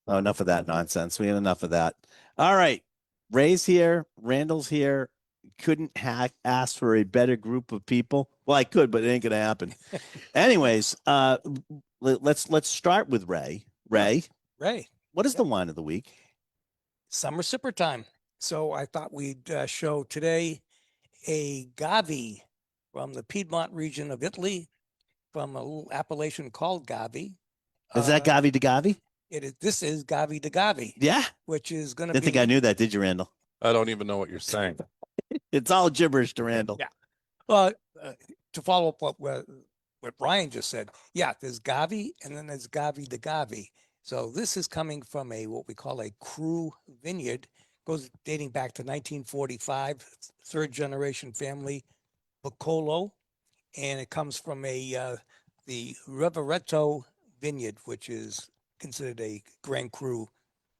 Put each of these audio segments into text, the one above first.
Oh, enough of that nonsense. We had enough of that. All right. Ray's here. Randall's here. Couldn't ask for a better group of people. Well, I could, but it ain't gonna happen. Anyways, let's start with Ray. Ray, Ray, what is the wine of the week? summer sipper time. So I thought we'd show today a Gavi from the Piedmont region of Italy, from a little appellation called Gavi. Is that Gavi de Gavi? This is Gavi de Gavi, Yeah. which is going to Didn't be. think I knew that, did you, Randall? I don't even know what you're saying. It's all gibberish to Randall. Yeah. Well, to follow up what Brian just said, yeah, there's Gavi and then there's Gavi de Gavi. So this is coming from what we call a cru vineyard, goes dating back to 1945, third generation family, Boccolo, and it comes from the Rivereto vineyard, which is considered a Grand Cru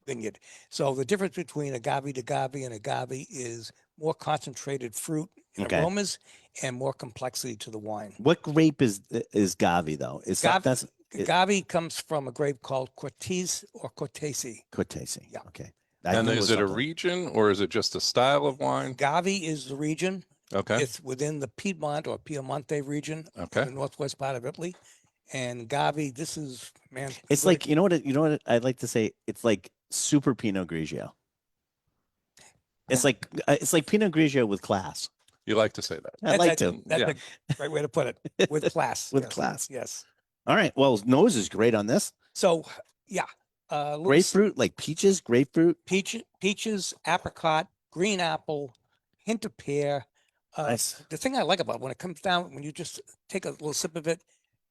vineyard. So the difference between agave de Gavi and agave is more concentrated fruit and aromas and more complexity to the wine. What grape is Gavi though? Gavi comes from a grape called Cortese or Cortese. Cortese. Yeah. Okay. And is it a region or is it just a style of wine? Gavi is the region. Okay. It's within the Piedmont or Piemonte region, Okay. the northwest part of Italy. And Gavi, this is, man. It's like, you know what I'd like to say? It's like super Pinot Grigio. It's like Pinot Grigio with class. You like to say that. I'd like to. That's the right way to put it. With class. With yes, class. Yes. All right. Well, nose is great on this. So, yeah. Grapefruit, like peaches, grapefruit. Peaches, apricot, green apple, hint of pear. Nice. The thing I like about it, when it comes down, when you just take a little sip of it,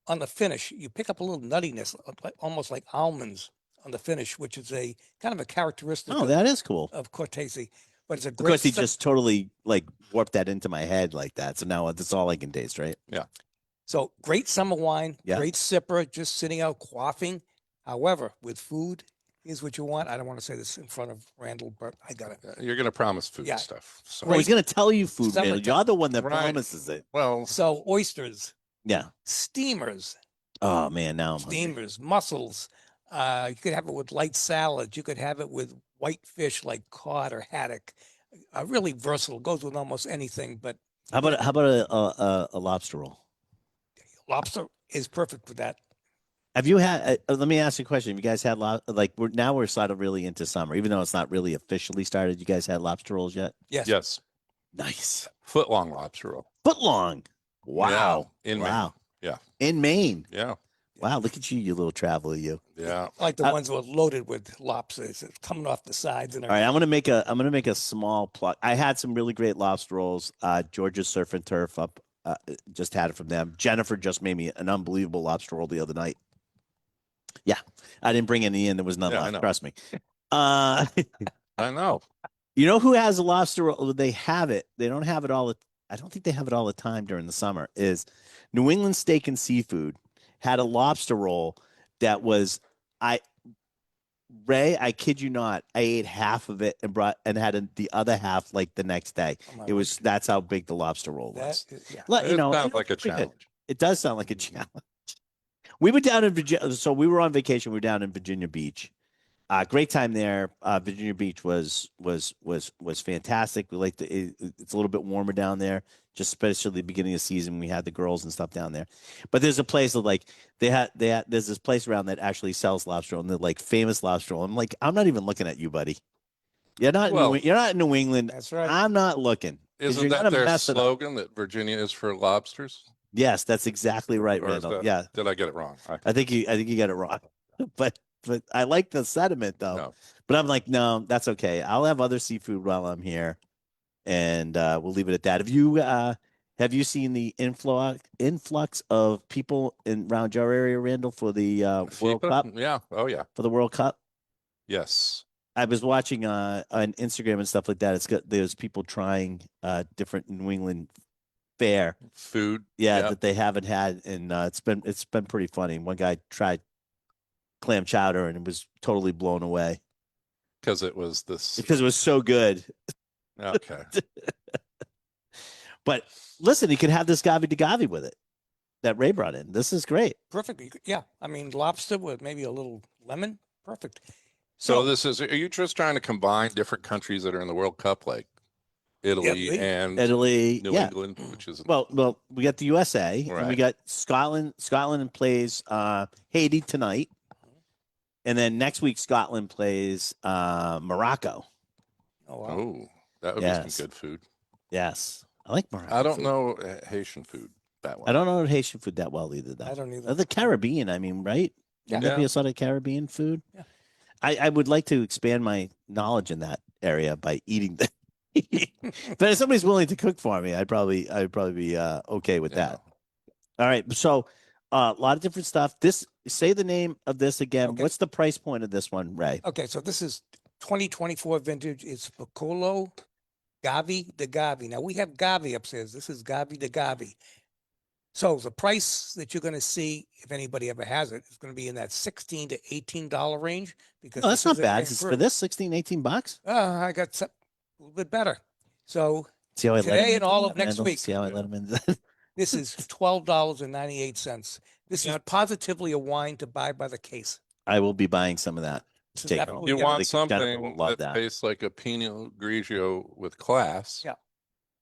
on the finish, you pick up a little nuttiness, almost like almonds on the finish, which is a kind of a characteristic. Oh, that is cool. Of Cortese, but it's a great. Of course, he just totally like warped that into my head like that. So now that's all I can taste, right? Yeah. So great summer wine, yeah. Great sipper, just sitting out quaffing. However, with food, here's what you want. I don't want to say this in front of Randall, but I got it. You're going to promise food stuff. So. Well, he's going to tell you food, man. You're the one that promises it. Well, so oysters. Yeah. Steamers. Oh man, now I'm steamers, mussels. You could have it with light salads. You could have it with white fish like cod or haddock. Really versatile. Goes with almost anything. But how about a lobster roll? Lobster is perfect for that. Have you had? Let me ask you a question. Have you guys had we're sort of really into summer, even though it's not really officially started. You guys had lobster rolls yet? Yes. Yes. Nice. Foot-long lobster roll. Foot-long. Wow. Yeah, in Maine. Yeah. In Maine. Yeah. Wow, look at you, you little traveler, you. Yeah. Like the ones that were loaded with lobsters coming off the sides. And all right, I'm gonna make a small plug. I had some really great lobster rolls. Georgia's Surf and Turf up just had it from them. Jennifer just made me an unbelievable lobster roll the other night. Yeah. I didn't bring any in. There was none left. Trust me. I know. You know who has a lobster roll? They have it. They don't have it all. I don't think they have it all the time during the summer. Is New England Steak and Seafood had a lobster roll that was Ray, I kid you not, I ate half of it and had the other half like the next day. That's how big the lobster roll was. It sounds like a challenge. It does sound like a challenge. We were down in Virginia, so we were on vacation. We were down in Virginia Beach. Great time there. Virginia Beach was fantastic. We liked it's a little bit warmer down there, just especially the beginning of the season. We had the girls and stuff down there. But there's a place that there's this place around that actually sells lobster roll, and they're like famous lobster roll. I'm like, I'm not even looking at you, buddy. You're not in New England. That's right. I'm not looking. Isn't that their slogan that Virginia is for lobsters? Yes, that's exactly right, Randall. Yeah. Did I get it wrong? I think you got it wrong. But I like the sentiment though. No. But I'm like, no, that's okay. I'll have other seafood while I'm here, and we'll leave it at that. Have you seen the influx of people around your area, Randall, for the World Cup? Yeah. Oh yeah. For the World Cup. Yes. I was watching on Instagram and stuff like that. There's people trying different New England fare food. Yeah, that they haven't had, and it's been pretty funny. One guy tried clam chowder and was totally blown away because it was so good. Okay. But listen, he could have this Gavi de Gavi with it. that Ray brought in. This is great. Perfect. Yeah. I mean, lobster with maybe a little lemon. Perfect. So are you just trying to combine different countries that are in the World Cup, like Italy Italy. and Italy, New yeah. England, which is Well, we got the USA and we Right. got Scotland. Scotland plays Haiti tonight, and then next week Scotland plays Morocco. Oh, wow. oh, that would be Yes. some good food. Yes, I like Morocco. I don't food. know Haitian food that well. I don't know Haitian food that well either, though. I don't either. The Caribbean, I mean, right? Yeah. Wouldn't that be a sort of Caribbean food? Yeah. I would like to expand my knowledge in that area by eating the. But if somebody's willing to cook for me, I'd probably be okay with that. All right, so a lot of different stuff. Say the name of this again. Okay. What's the price point of this one, Ray? Okay, so this is 2024 vintage. It's Piccolo Gavi de Gavi. Now we have Gavi upstairs. This is Gavi de Gavi. So the price that you're going to see, if anybody ever has it, is going to be in that $16 to $18 range. Because Oh, that's this not is a bad. Grand It's Cru. for this 16, 18 bucks. I got a little bit better. So See how I let Today him and all in, of next Randall? week. See how I let him in? this is $12.98. This is positively a wine to buy by the case. I will be buying some of that. This is Take absolutely You Yeah, want the Jennifer will something love that that. tastes like a Pinot Grigio with class. Yeah.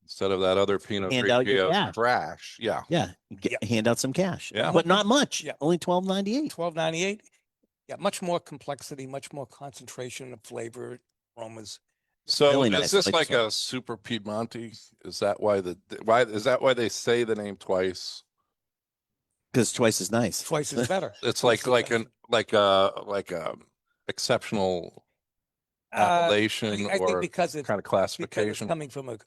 Instead of that other Pinot Hand out your Grigio cash. trash. Yeah. Yeah, hand out some cash. Yeah. But not much. Yeah. Only $12.98. $12.98. Yeah, much more complexity, much more concentration of flavor, aromas. So Really is nice. this Like like so. a super Piedmonte? Is that why why they say the name twice? Because twice as nice. Twice is better. It's Twice like is like a exceptional better. appellation I think or because it's kind of because it's classification. coming from a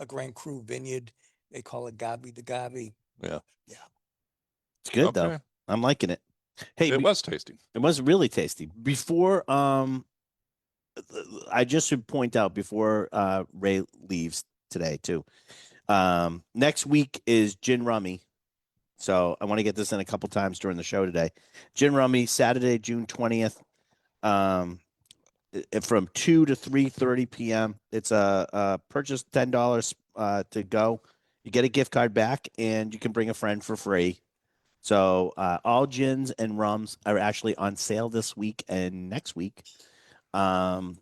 Grand Cru vineyard. They call it Gavi de Gavi. It's good though. Okay. I'm liking it. Hey, It was tasty. it was really tasty. Before I just should point out before Ray leaves today too. Next week is Gin Rummy. So I want to get this in a couple times during the show today. Gin Rummy, Saturday, June 20th. From 2 to 3:30 p.m. It's a purchase $10 to go. You get a gift card back, and you can bring a friend for free. So all gins and rums are actually on sale this week and next week. For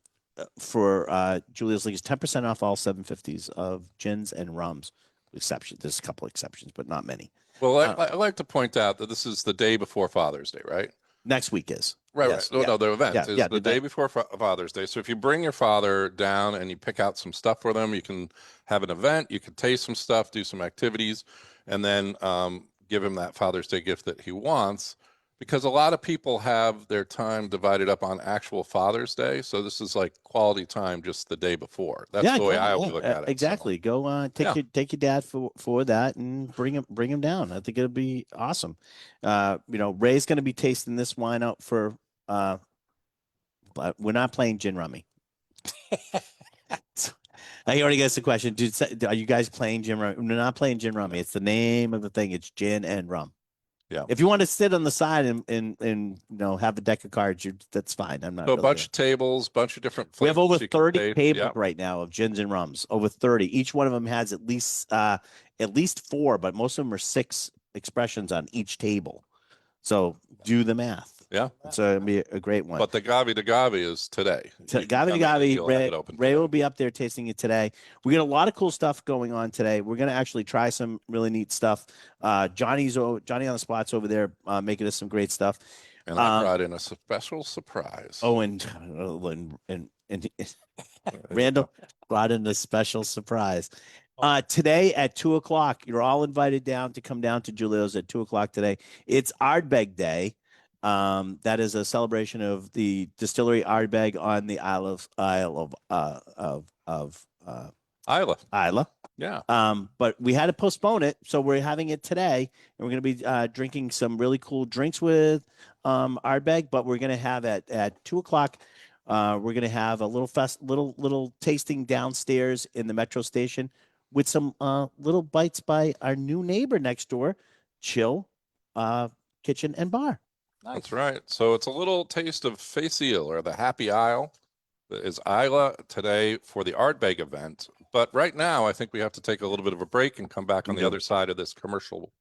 Julia's League, 10% off all 750s of gins and rums. Exceptions. There's a couple exceptions, but not many. Well, I like to point out that this is the day before Father's Day, right? Next week is. Right, Yes. right. Yeah. No, the event Yeah, is yeah, the the day event. before Father's Day. So if you bring your father down and you pick out some stuff for them, you can have an event, you can taste some stuff, do some activities, and then give him that Father's Day gift that he wants. Because a lot of people have their time divided up on actual Father's Day. So this is like quality time just the day before. That's the way I always look at it. So, Exactly. Go take your dad for that and bring him down. I think it'll be awesome. Ray's going to be tasting this wine out for. But we're not playing gin rummy. I already guessed the question. Are you guys playing gin rummy? We're not playing gin rummy. It's the name of the thing. It's gin and rum. Yeah. If you want to sit on the side and have a deck of cards, that's fine. I'm not. So a really bunch of tables, bunch of different. We have over flavors you can 30 taste. tables Yeah. right now of gins and rums. Over 30. Each one of them has at least 4, but most of them are 6 expressions on each table. So do the math. Yeah. So it'll be a great one. But the Gavi de Gavi is today. You can Gavi to come in and Gavi, you'll have it open Ray today. will be up there tasting it today. We got a lot of cool stuff going on today. We're going to actually try some really neat stuff. Johnny on the spot's over there making us some great stuff. And I brought in a special surprise. Oh, and Randall brought in a special surprise. Today at 2:00, you're all invited down to come down to Julio's at 2:00 today. It's Ardbeg Day. That is a celebration of the distillery Ardbeg on the Isle of Isla. Isla. Yeah. But we had to postpone it, so we're having it today, and we're going to be drinking some really cool drinks with Ardbeg. But we're going to have at 2:00. We're going to have a little tasting downstairs in the metro station with some little bites by our new neighbor next door, Chill Kitchen and Bar. Nice. That's right. So it's a little taste of Facile or the Happy Isle. That is Isla today for the Ardbeg event. But right now, I think we have to take a little bit of a break and come back on the other side of this commercial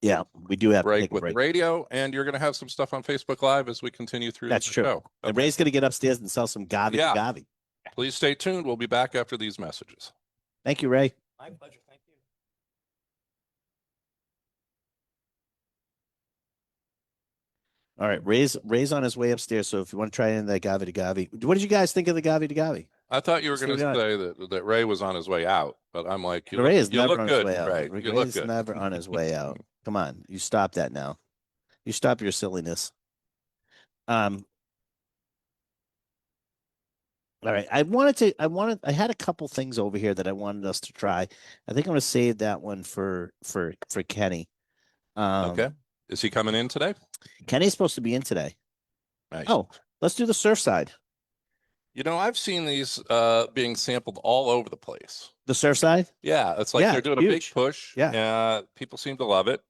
Yeah, we do have to break take a with the break. radio, and you're going to have some stuff on Facebook Live as we continue through That's the true. show. And Okay. Ray's going to get upstairs and sell some Gavi Yeah. Gavi. Please stay tuned. We'll be back after these messages. Thank you, Ray. My pleasure. Thank you. All right, Ray's on his way upstairs. So if you want to try in that Gavi to Gavi, what did you guys think of the Gavi to Gavi? I thought you were Still going to got say that Ray was on his way out, but I'm like, you Ray look, is you never look on good, his way out. Ray. You look Ray's good. never on his way out. Come on, you stop that now. You stop your silliness. All right. I had a couple things over here that I wanted us to try. I think I'm going to save that one for Kenny. Okay. Is he coming in today? Kenny's supposed to be in today. Nice. Oh, let's do the surf side. You know, I've seen these being sampled all over the place. The surf side? Yeah, it's like Yeah, they're doing a big huge. push. Yeah. People seem to love it.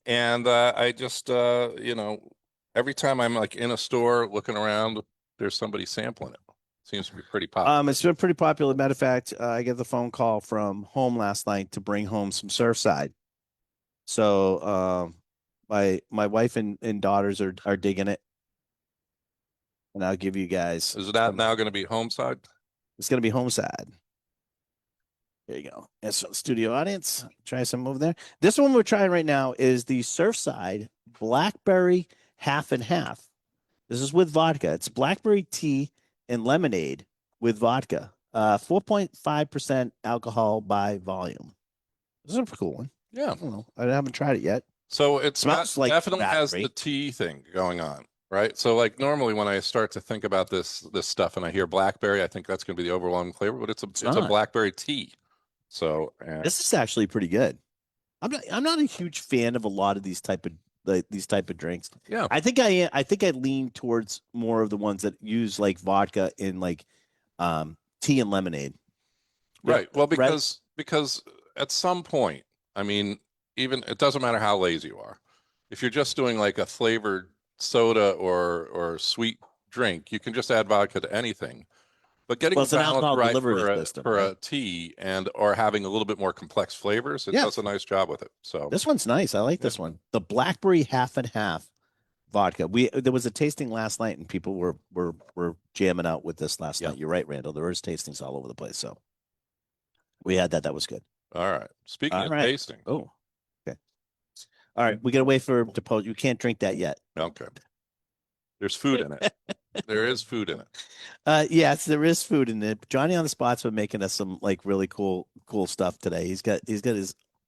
And I just, every time I'm like in a store looking around, there's somebody sampling it. Seems to be pretty popular. It's been pretty popular. Matter of fact, I get the phone call from home last night to bring home some Surfside. So my wife and daughters are digging it. And I'll give you guys. Is that now going to be home side? It's going to be home side. There you go. And so studio audience, try some over there. This one we're trying right now is the Surfside Blackberry Half and Half. This is with vodka. It's blackberry tea and lemonade with vodka. 4.5% alcohol by volume. This is a cool one. Yeah. I don't know. I haven't tried it yet. So it Smells like definitely has raspberry. the tea thing going on, right? So like normally when I start to think about this stuff and I hear blackberry, I think that's going to be the overwhelming flavor, but it's a not. blackberry tea. So This is actually pretty good. I'm not a huge fan of a lot of these type of drinks. yeah, I think I lean towards more of the ones that use like vodka in like tea and lemonade. right. Well, Right. because at some point, I mean, even it doesn't matter how lazy you are. If you're just doing like a flavored soda or sweet drink, you can just add vodka to anything. But getting Well, it's the an balance alcohol right delivery system, for right? a tea or having a little bit more complex flavors, it Yeah. does a nice job with it. So This one's nice. I like this one. The blackberry half and half vodka. There was a tasting last night and people were jamming out with this last Yeah. night. You're right, Randall. There was tastings all over the place. So we had that. That was good. all right. Speaking All of right. tasting, Oh, okay. All right. We gotta wait for him to post. You can't drink that yet. okay. There's food in it. There is food in it. Yes, there is food in it. Johnny on the spot's been making us some like really cool stuff today. He's got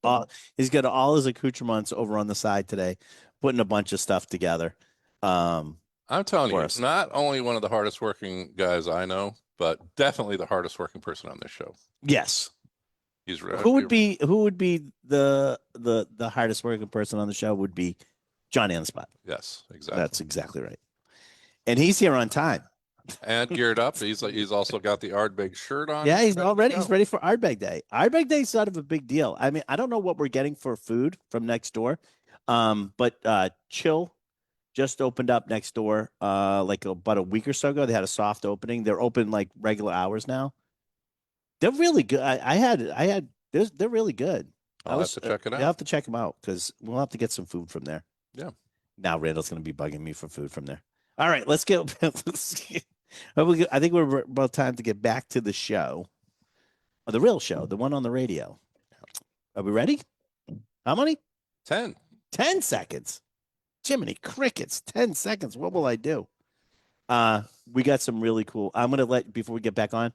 all his accoutrements over on the side today, putting a bunch of stuff together. I'm telling For you, us. not only one of the hardest working guys I know, but definitely the hardest working person on this show. Yes. He's Who would be the hardest working person on the show would be Johnny on the spot. Yes, exactly. That's exactly right. And he's here on time. And geared up. He's also got the Ardbeg shirt on. Yeah, he's ready to already go. he's ready for Ardbeg Day. Ardbeg Day is sort of a big deal. I mean, I don't know what we're getting for food from next door. But Chill just opened up next door like about a week or so ago. They had a soft opening. They're open like regular hours now. They're really good. They're really good. I'll have to check it You'll out. have to check them out because we'll have to get some food from there. Yeah. Now Randall's going to be bugging me for food from there. All right, let's get. I think we're about time to get back to the show, or the real show, the one on the radio. Are we ready? How many? 10. 10 seconds. Jiminy crickets. 10 seconds. What will I do? We got some really cool. I'm gonna let before we get back on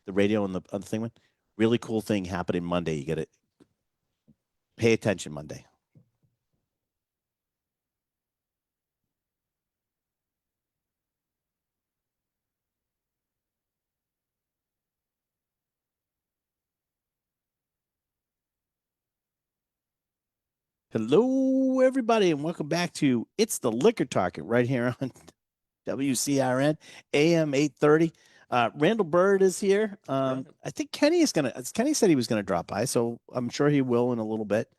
the radio and the other thing. One really cool thing happening Monday. You got to pay attention Monday. Hello, everybody, and welcome back to It's the Liquor Target right here on WCRN AM 830. Randall Bird is here. I think Kenny said he was gonna drop by, so I'm sure he will in a little bit.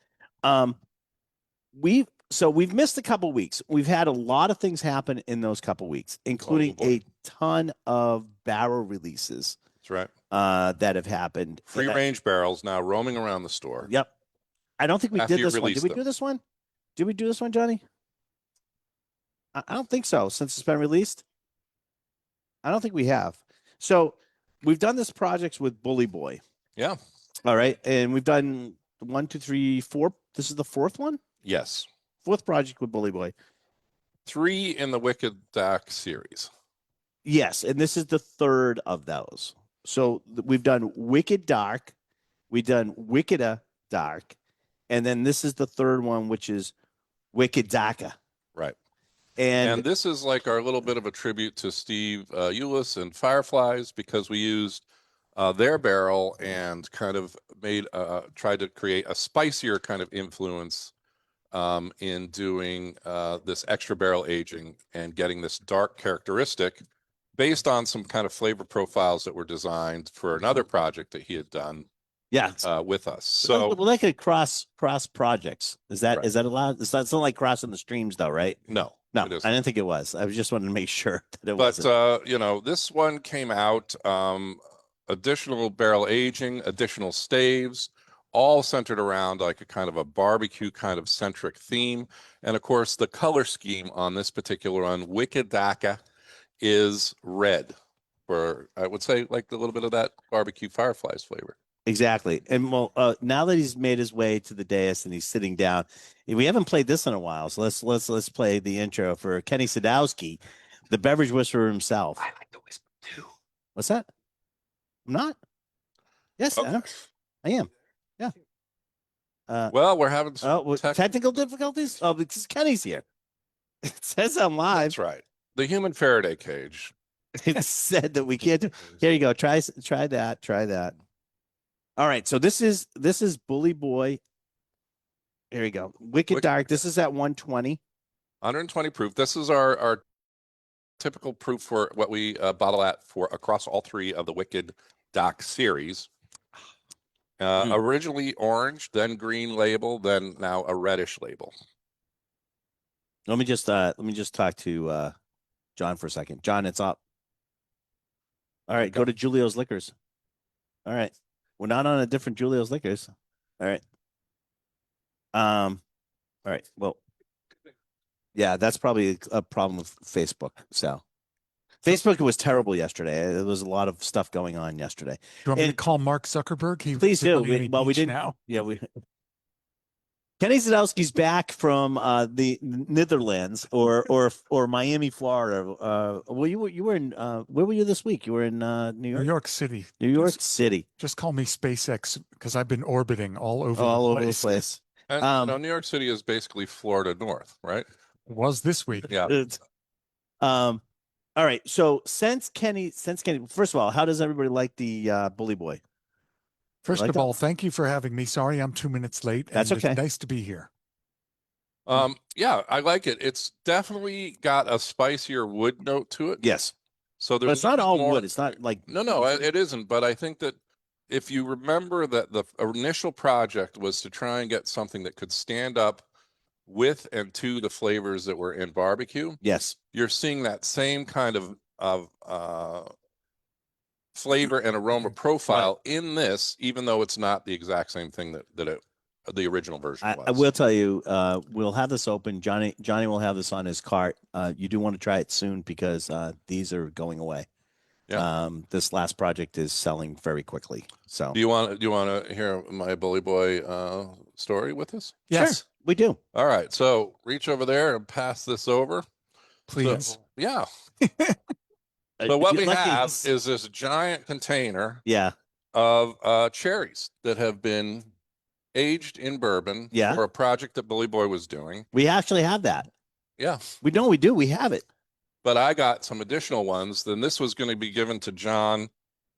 We've missed a couple weeks. We've had a lot of things happen in those couple weeks, including a ton of barrel releases That's right. that have happened. Free range barrels now roaming around the store. Yep. I don't think we After did you this one. Did release we them. do this one? Did we do this one, Johnny? I don't think so. Since it's been released, I don't think we have. So we've done this projects with Bully Boy. Yeah. All right, and we've done 1, 2, 3, 4. This is the fourth one. Yes. Fourth project with Bully Boy. 3 in the Wicked Doc series. Yes, and this is the third of those. So we've done Wicked Dark, we've done Wickeda Dark, and then this is the third one, which is Wicked Darker. Right. And And this is like our little bit of a tribute to Steve Eulis and Fireflies, because we used their barrel and kind of tried to create a spicier kind of influence in doing this extra barrel aging and getting this dark characteristic based on some kind of flavor profiles that were designed for another project that he had done yeah, with us. so So we're like a cross projects. Is that Right. is that allowed? It's not like crossing the streams, though, right? no, No, it isn't. I didn't think it was. I was just wanting to make sure that it But wasn't. this one came out, additional barrel aging, additional staves, all centered around like a kind of a barbecue kind of centric theme. And of course, the color scheme on this particular one, Wicked Daca, is red, for I would say like a little bit of that barbecue Fireflies flavor. Exactly. And well, now that he's made his way to the dais and he's sitting down, we haven't played this in a while. So let's play the intro for Kenny Sadowski, the beverage whisperer himself. I like the whisper too. What's that? I'm not. Yes, Okay. I am. Yeah. Well, we're having some Oh, technical difficulties? Oh, because Kenny's here. It says I'm live. That's right. The human Faraday cage. It said that we can't do. Here you go. Try that. Try that. All right. So this is Bully Boy. Here you go. Wicked Dark. This is at 120. 120 proof. This is our typical proof for what we bottle at for across all 3 of the Wicked Doc series. Originally orange, then green label, then now a reddish label. Let me just talk to John for a second. John, it's up. All right, go to Julio's Liquors. All right. We're not on a different Julio's Liquors. All right. All right. Well, yeah, that's probably a problem with Facebook. So Facebook was terrible yesterday. There was a lot of stuff going on yesterday. Do you want me to And- call Mark Zuckerberg? He Please do. Miami Well, we Beach didn't. now. Yeah, Kenny Sadowski's back from the Netherlands or Miami, Florida. Well, you were in where were you this week? You were in New New York. York City. New York City. Just call me SpaceX because I've been orbiting all over All the over the place. place. And New York City is basically Florida North, right? Was this week. Yeah. All right. So since Kenny, first of all, how does everybody like the Bully Boy? First like of that? all, thank you for having me. Sorry, I'm 2 minutes late. That's and okay. It's nice to be here. Yeah, I like it. It's definitely got a spicier wood note to it. Yes, So but there's it's not a all more- wood. It's not like No, it isn't. But I think that if you remember that the initial project was to try and get something that could stand up with and to the flavors that were in barbecue, yes. you're seeing that same kind of flavor and aroma profile in this, even though it's not the exact same thing that the original version was. I will tell you, we'll have this open. Johnny will have this on his cart. You do want to try it soon because these are going away. Yeah. This last project is selling very quickly. So Do you want to hear my Bully Boy story with us? Yes, sure, we do. All right, so reach over there and pass this over. please. So, yeah. So what we You're lucky have it's- is this giant container yeah, of cherries that have been aged in bourbon Yeah. for a project that Bully Boy was doing. we actually have that. Yeah. We know we do. We have it. But I got some additional ones. Then this was going to be given to John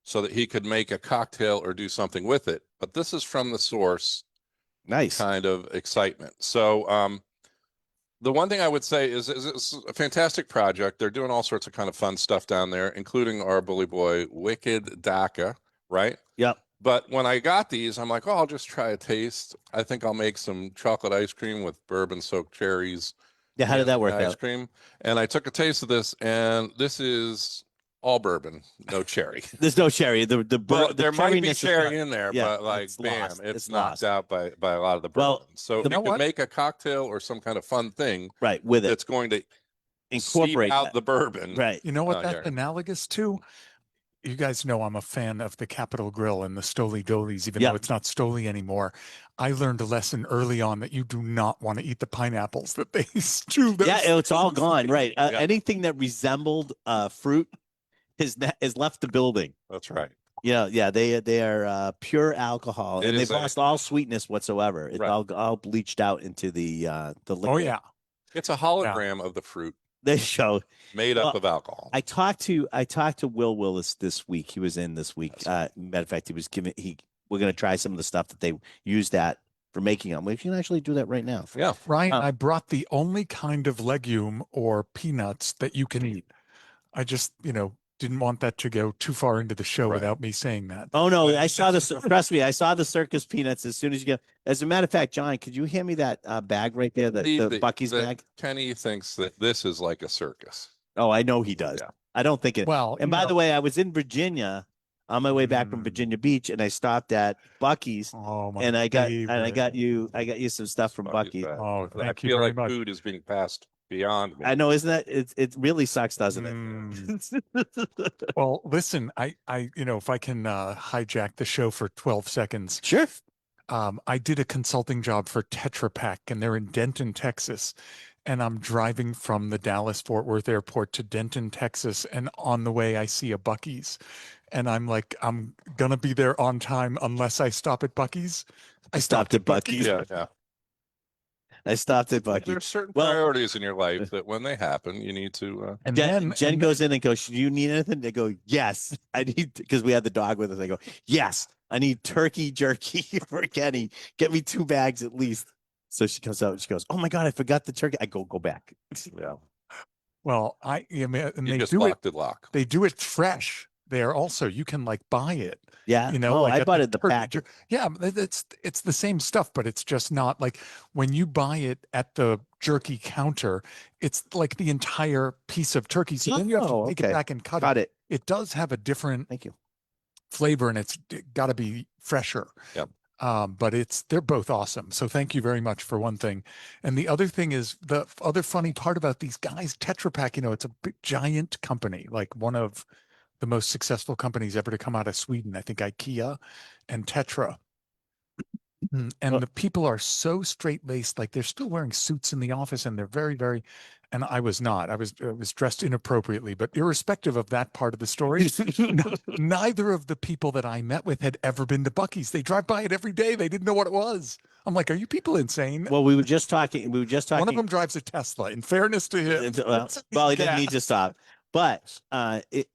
so that he could make a cocktail or do something with it. But this is from the source Nice. kind of excitement. So the one thing I would say is it's a fantastic project. They're doing all sorts of kind of fun stuff down there, including our Bully Boy Wicked Daca, right? Yep. But when I got these, I'm like, oh, I'll just try a taste. I think I'll make some chocolate ice cream with bourbon soaked cherries. Yeah. How did that work ice out? cream. And I took a taste of this, and this is all bourbon, no cherry. There's no cherry. The Well, there might be cherryness is cherry not- in there, yeah, but like, it's bam, lost. it's It's knocked lost. out by a lot of the bourbon. Well, So you you could make a cocktail or some kind of fun thing right with it. that's going to Incorporate seep out that. the bourbon. Right. You know what Yeah. that's analogous to? You guys know I'm a fan of the Capitol Grill and the Stoli Dolis, even Yeah. though it's not Stoli anymore. I learned a lesson early on that you do not want to eat the pineapples that they stew. those Yeah, it's all things. gone. Right. Yeah. Anything that resembled fruit is left the building. That's right. Yeah, they are pure alcohol, It and is they've lost all sweetness whatsoever. It's Right. all bleached out into the liquid. Oh yeah. It's a hologram of the fruit They show. made up Well, of alcohol. I talked to Will Willis this week. He was in this week. Matter of fact, he was giving we're gonna try some of the stuff that they use that for making them. We can actually do that right now. Yeah. Ryan, Uh, I brought the only kind of legume or peanuts that you can eat. I just, didn't want that to go too far into the show Right. without me saying that. Oh no, I saw this. Trust me, I saw the circus peanuts as soon as you get. As a matter of fact, John, could you hand me that bag right there, the Bucky's bag? Kenny thinks that this is like a circus. Oh, I know he does. Yeah. I don't think it. Well, And by the way, I was in Virginia on my way back from Mm. Virginia Beach, and I stopped at Bucky's, oh my and I got favorite. you some stuff from Bucky's Bucky's. bag. Oh, I thank you feel very like much. food is being passed beyond me. I know, isn't that it really sucks, doesn't Mm. it? Well, listen, I, if I can hijack the show for 12 seconds, Sure. I did a consulting job for Tetra Pak, and they're in Denton, Texas. And I'm driving from the Dallas Fort Worth airport to Denton, Texas. And on the way, I see a Bucky's. And I'm like, I'm going to be there on time unless I stop at Bucky's. I stopped at Bucky's. Yeah. I stopped at Bucky's. There's certain Well- priorities in your life that when they happen, you need to. And Jen then goes in and goes, "Do you need anything?" They go, "Yes, I need," because we had the dog with us. I go, "Yes, I need turkey jerky for Kenny. Get me 2 bags at least." So she comes out and she goes, "Oh my God, I forgot the turkey." I go back. Yeah. well, and You they just do it. locked it lock. They do it fresh there also. You can like buy it. Yeah. Oh, I at bought it the turkey pack. Yeah, but it's the same stuff, but it's just not like when you buy it at the jerky counter, it's like the entire piece of turkey. So then you have to Oh, take okay. it back and cut Got it. it. It does have a different Thank you. flavor, and it's got to be fresher. Yep. But they're both awesome. So thank you very much for one thing. And the other thing is the other funny part about these guys, Tetra Pak, it's a big, giant company, like one of the most successful companies ever to come out of Sweden. I think IKEA and Tetra. And Well- the people are so straight laced, like they're still wearing suits in the office, and they're very, very. And I was not. I was dressed inappropriately, but irrespective of that part of the story, neither of the people that I met with had ever been to Bucky's. They drive by it every day. They didn't know what it was. I'm like, are you people insane? Well, we were just talking. One of them drives a Tesla. In fairness to him, Well, he didn't Yeah. need to stop. But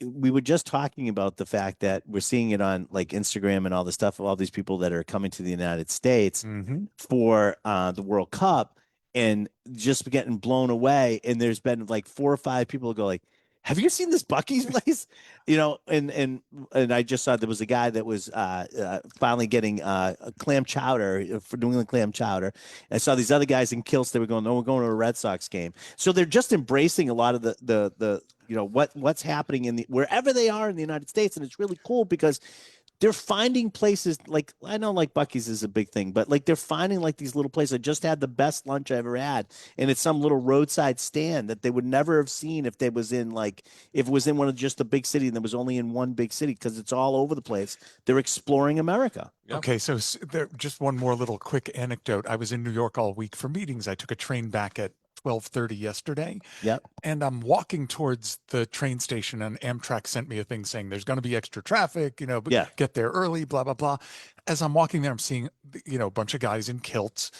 we were just talking about the fact that we're seeing it on like Instagram and all the stuff of all these people that are coming to the United States Mhm. for the World Cup and just getting blown away. And there's been like 4 or 5 people who go like, "Have you seen this Bucky's place?" And I just saw there was a guy that was finally getting a clam chowder for New England clam chowder. I saw these other guys in kilts. They were going, "No, we're going to a Red Sox game." So they're just embracing a lot of the what's happening in wherever they are in the United States, and it's really cool because they're finding places like I know like Bucky's is a big thing, but like they're finding like these little places. I just had the best lunch I ever had, and it's some little roadside stand that they would never have seen if it was in one of just the big city and there was only in one big city because it's all over the place. They're exploring America. Yeah. Okay, so there just one more little quick anecdote. I was in New York all week for meetings. I took a train back at 12:30 yesterday. Yep. And I'm walking towards the train station, and Amtrak sent me a thing saying there's going to be extra traffic, but Yeah. get there early, blah, blah, blah. As I'm walking there, I'm seeing, a bunch of guys in kilts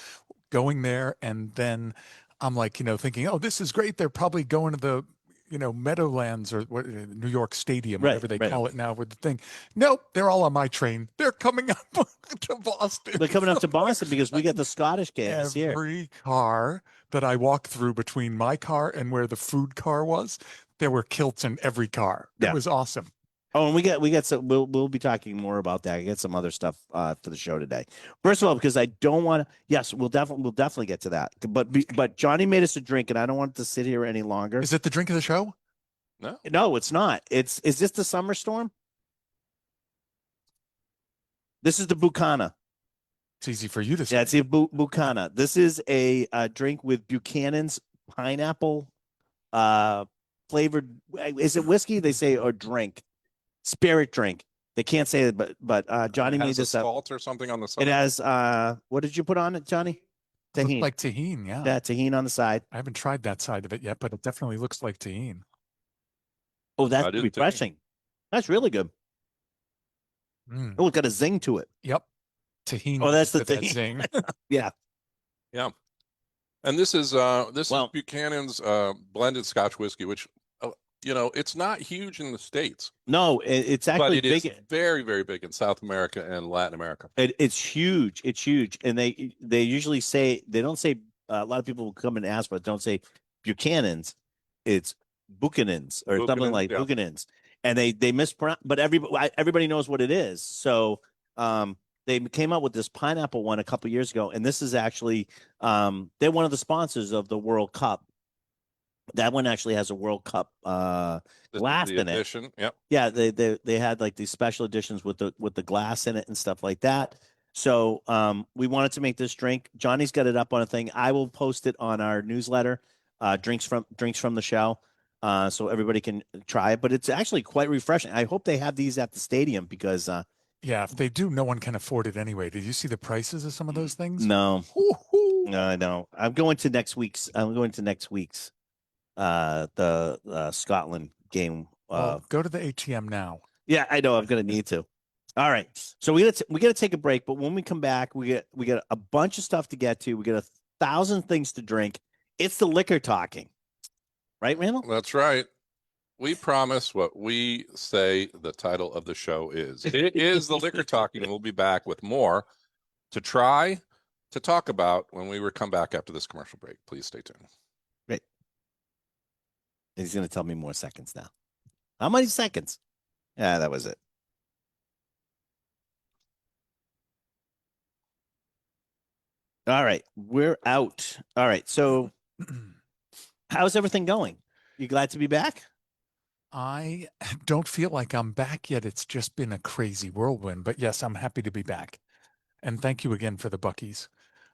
going there. And then I'm like, thinking, oh, this is great. They're probably going to the, Meadowlands or what, New York Stadium, Right, whatever they right. call it now with the thing. Nope, they're all on my train. They're coming up to Boston. They're coming up to Boston because we get the Scottish campus here. Every car that I walked through between my car and where the food car was, there were kilts in every car. Yeah. It was awesome. Oh, and we got some. We'll be talking more about that. I get some other stuff for the show today. First of all, because I don't want to. Yes, we'll definitely get to that. But Johnny made us a drink, and I don't want it to sit here any longer. Is it the drink of the show? No. No, it's not. Is this the Summer Storm? This is the Bucana. It's easy for you to say. Yeah, it's the Bucana. This is a drink with Buchanan's pineapple flavored. Is it whiskey? They say or drink, spirit drink. They can't say it, but Johnny It made has a this up. salt or something on the It side. has what did you put on it, Johnny? Looks Tahini. like tahine, yeah. Yeah, tahini on the side. I haven't tried that side of it yet, but it definitely looks like tahine. Oh, that's That is tahini. refreshing. That's really good. Mm, Oh, it's got a zing to it. yep. Tahine. Oh, that's gives the it that thing. zing. Yeah. And this is Well- is Buchanan's blended Scotch whiskey, which it's not huge in the States, No, it's but actually it is big. very, very big in South America and Latin America. It's huge. It's huge, and they usually say they don't say. A lot of people will come and ask, but don't say Buchanan's. It's Buchanan's or something Buchanan's, like yeah. Buchanan's, and they mispronounce. But everybody knows what it is. So they came out with this pineapple one a couple years ago, and this is actually they're one of the sponsors of the World Cup. That one actually has a World Cup This is glass the in it. edition. Yep. Yeah, they had like these special editions with the glass in it and stuff like that. So we wanted to make this drink. Johnny's got it up on a thing. I will post it on our newsletter, drinks from the show, so everybody can try it. But it's actually quite refreshing. I hope they have these at the stadium because Yeah, if they do, no one can afford it anyway. Did you see the prices of some of those things? no, Woo-hoo. I know. I'm going to next week's the Scotland game. Well, go to the ATM now. Yeah, I know. I'm gonna need to. All right, so we gotta take a break. But when we come back, we get a bunch of stuff to get to. We get 1,000 things to drink. It's the liquor talking, right, Randall? That's right. We promise what we say the title of the show is. It is the liquor talking, and we'll be back with more to try to talk about when we come back after this commercial break. Please stay tuned. Great. He's gonna tell me more seconds now. How many seconds? Yeah, that was it. All right, we're out. All right, so how's everything going? You glad to be back? I don't feel like I'm back yet. It's just been a crazy whirlwind. But yes, I'm happy to be back. And thank you again for the Buckies.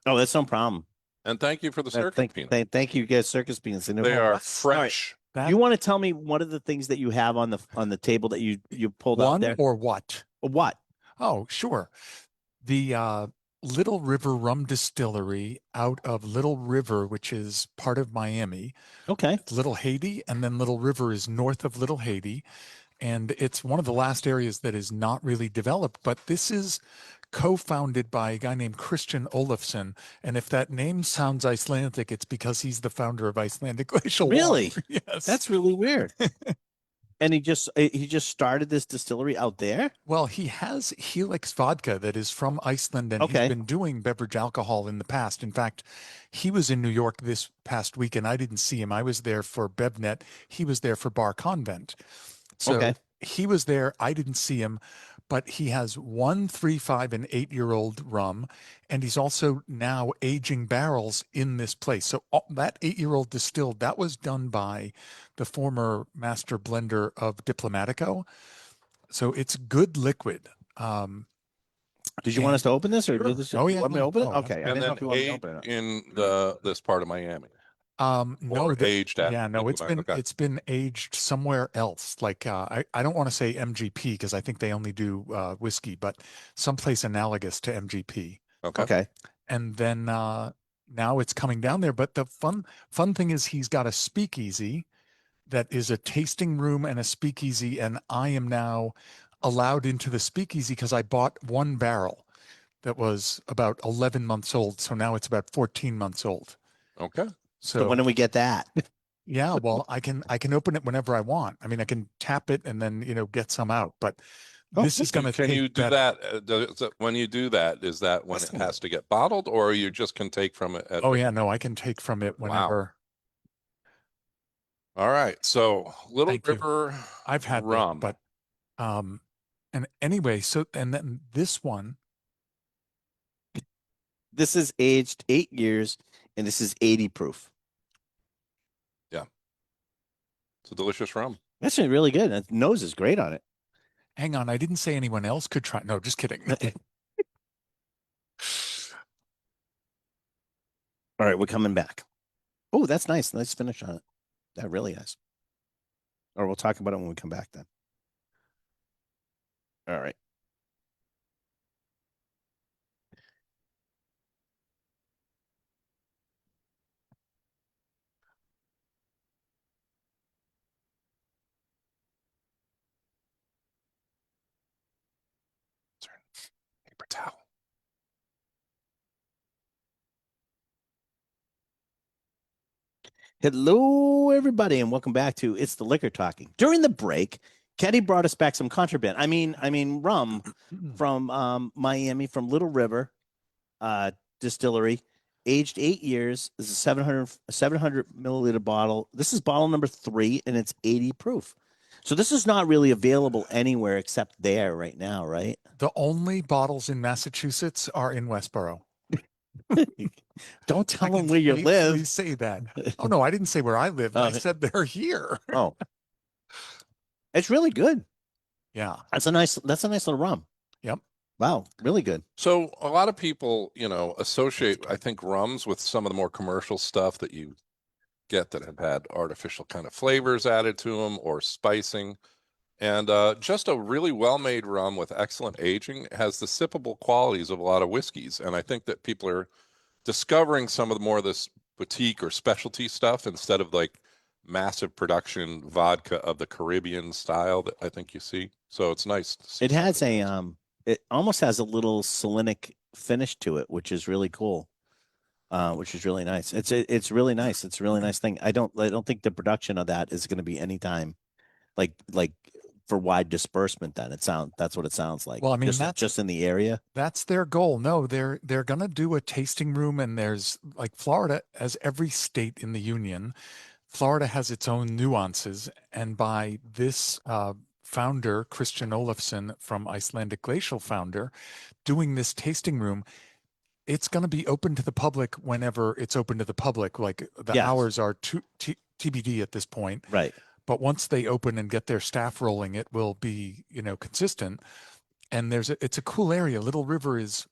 Oh, that's no problem. And thank you for the circus peanuts. Thank you, guys, circus peanuts. They are fresh. That You want to tell me one of the things that you have on the table that you pulled out one there? or what? What? Oh, sure. The Little River Rum Distillery out of Little River, which is part of Miami. Okay. It's Little Haiti, and then Little River is north of Little Haiti. And it's one of the last areas that is not really developed, but this is co-founded by a guy named Christian Olafsson. And if that name sounds Icelandic, it's because he's the founder of Icelandic Glacial Wine. Really? Yes. That's really weird. And he just started this distillery out there. Well, he has Helix vodka that is from Iceland, and Okay. he's been doing beverage alcohol in the past. In fact, he was in New York this past week, and I didn't see him. I was there for BevNet. He was there for Bar Convent. So Okay. he was there. I didn't see him, but he has 1, 3, 5, and 8-year-old rum, and he's also now aging barrels in this place. So that 8-year-old distilled, that was done by the former master blender of Diplomatico. So it's good liquid. Did you want us to open this, or Sure. did this, Oh, you yeah, want me to no. open it? Oh, Okay. I And didn't know then if you wanted to aged open it. in this part of Miami. No, Or aged at yeah, no, Diplomatico. it's been aged somewhere else. Like I don't want to say MGP because I think they only do whiskey, but someplace analogous to MGP. Okay. And then now it's coming down there. But the fun thing is he's got a speakeasy that is a tasting room and a speakeasy, and I am now allowed into the speakeasy because I bought one barrel that was about 11 months old. So now it's about 14 months old. Okay. So when do we get that? Yeah, well, I can open it whenever I want. I mean, I can tap it and then get some out. But this is going to Can take you do that? When you do that, is that when it has to get bottled, or you just can take from it? Oh yeah, no, I can take from it whenever. All right. So Little Thank you. River I've had that, rum. but and anyway, so and then this one, This is aged 8 years, and this is 80 proof. It's a delicious rum. That's really good. The nose is great on it. Hang on, I didn't say anyone else could try. No, just kidding. All right, we're coming back. Oh, that's nice. Nice finish on it. That really is. Or we'll talk about it when we come back then. All right. Paper towel. Hello, everybody, and welcome back to It's the Liquor Talking. During the break, Kenny brought us back some contraband. I mean, rum from Miami, from Little River Distillery, aged 8 years. This is a 700 milliliter bottle. This is bottle number 3, and it's 80 proof. So this is not really available anywhere except there right now, right? The only bottles in Massachusetts are in Westboro. Don't tell I them can where you safely live. say that. Oh no, I didn't say where I live. I Oh. said they're here. Oh, it's really good. Yeah. That's a nice little rum. Yep. Wow, really good. So a lot of people, associate, I think, rums with some of the more commercial stuff that you get that have had artificial kind of flavors added to them or spicing. And just a really well-made rum with excellent aging has the sippable qualities of a lot of whiskeys. And I think that people are discovering some of the more of this boutique or specialty stuff instead of like massive production vodka of the Caribbean style that I think you see. So it's nice to see It has something it almost has a little salinic finish to it, which is really cool. Which is really nice. It's really nice. It's a really nice thing. I don't think the production of that is going to be anytime like for wide disbursement. Then that's what it sounds like. Well, I mean, just in the area. That's their goal. No, they're gonna do a tasting room, and there's like Florida, as every state in the union, Florida has its own nuances. And by this founder, Christian Olafsson from Icelandic Glacial Founder, doing this tasting room, it's going to be open to the public whenever it's open to the public. Like the Yes. hours are TBD at this point. Right. But once they open and get their staff rolling, it will be, consistent. And it's a cool area. Little River is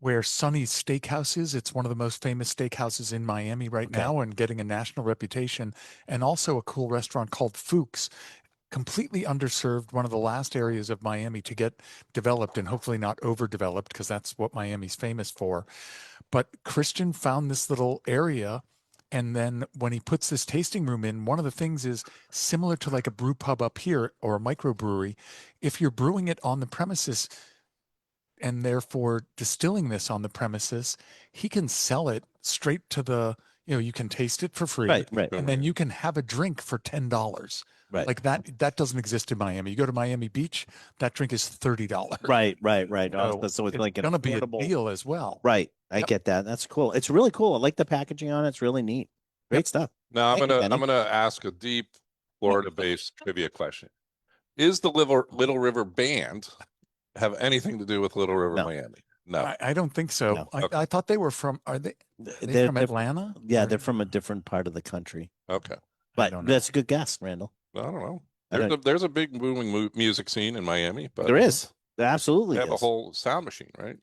where Sonny's Steakhouse is. It's one of the most famous steakhouses in Miami right Okay. now and getting a national reputation. And also a cool restaurant called Fuchs, completely underserved, one of the last areas of Miami to get developed and hopefully not overdeveloped, because that's what Miami's famous for. But Christian found this little area. And then when he puts this tasting room in, one of the things is similar to like a brew pub up here or a microbrewery. If you're brewing it on the premises and therefore distilling this on the premises, he can sell it straight to the, you can taste it for free. Right. And then you can have a drink for $10. Right. Like that doesn't exist in Miami. You go to Miami Beach, that drink is $30. Right. So So it's it's like an gonna be a affordable- deal as well. Right. I Yep. get that. That's cool. It's really cool. I like the packaging on it. It's really neat. Great stuff. Now I'm Thank you, gonna Kenny. ask a deep Florida-based trivia question. Is the Little River Band have anything to do with Little River, No. Miami? No. I don't think so. No. Okay. I thought they were from, are they They're from Atlanta? yeah, Or- they're from a different part of the country. Okay. But don't know. that's a good guess, Randall. I don't know. I don't- There's a big booming music scene in Miami, but There is. There absolutely they have a is. whole sound machine, right?